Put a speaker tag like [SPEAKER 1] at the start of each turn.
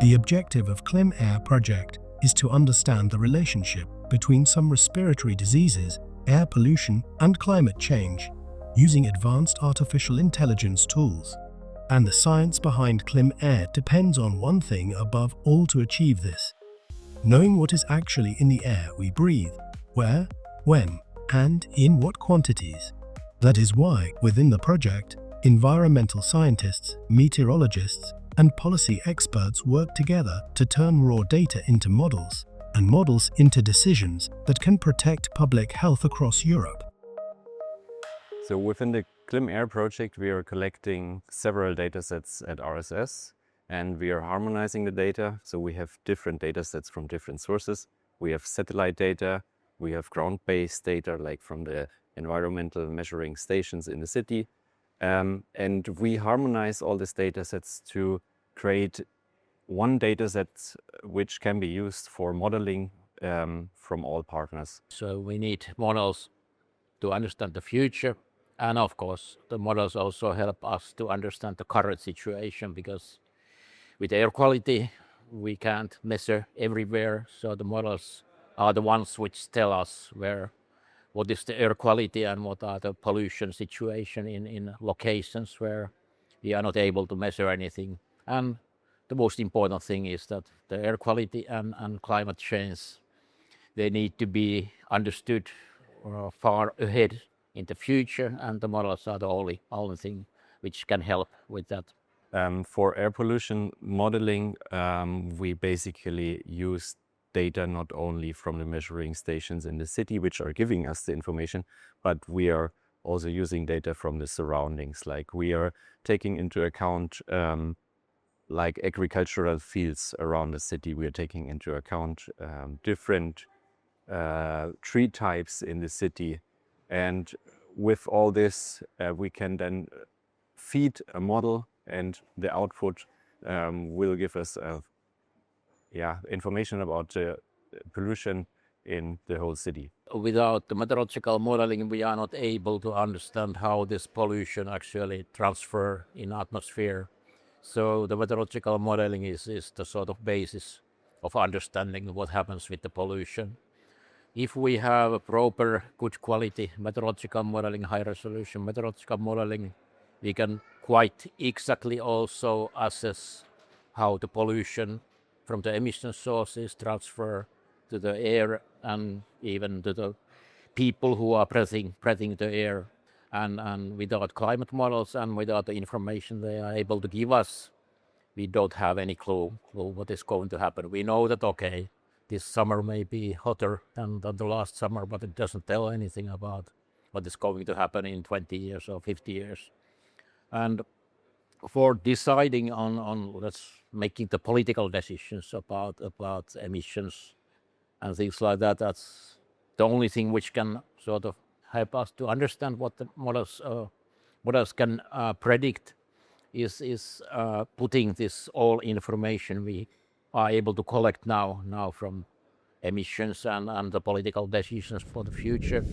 [SPEAKER 1] The objective of ClimAir project is to understand the relationship between some respiratory diseases, air pollution, and climate change, using advanced artificial intelligence tools. And the science behind ClimAir depends on one thing above all to achieve this: knowing what is actually in the air we breathe, where, when, and in what quantities. That is why, within the project, environmental scientists, meteorologists, and policy experts work together to turn raw data into models, and models into decisions that can protect public health across Europe.
[SPEAKER 2] So within the ClimAir project, we are collecting several datasets at RSS, and we are harmonizing the data. So we have different datasets from different sources. We have satellite data, we have ground-based data like from the environmental measuring stations in the city. And we harmonize all these datasets to create one dataset which can be used for modeling from all partners.
[SPEAKER 3] So we need models to understand the future. And of course, the models also help us to understand the current situation, because with air quality, we can't measure everywhere. So the models are the ones which tell us what is the air quality and what are the pollution situation in locations where we are not able to measure anything. And the most important thing is that the air quality and climate change, they need to be understood far ahead in the future, and the models are the only thing which can help with that.
[SPEAKER 2] For air pollution modeling, we basically use data not only from the measuring stations in the city, which are giving us the information, but we are also using data from the surroundings. Like we are taking into account like agricultural fields around the city. We are taking into account different tree types in the city. And with all this, we can then feed a model, and the output will give us information about the pollution in the whole city.
[SPEAKER 3] Without the meteorological modeling, we are not able to understand how this pollution actually transfer in atmosphere. So the meteorological modeling is the sort of basis of understanding what happens with the pollution. If we have a proper, good quality meteorological modeling, high resolution meteorological modeling, we can quite exactly also assess how the pollution from the emission sources transfer to the air and even to the people who are breathing the air. And without climate models and without the information they are able to give us, we don't have any clue what is going to happen. We know that, okay, this summer may be hotter than the last summer, but it doesn't tell anything about what is going to happen in 20 years or 50 years. And for deciding on making the political decisions about emissions and things like that, that's the only thing which can sort of help us to understand what the models can predict is putting this all information we are able to collect now from emissions and the political decisions for the future.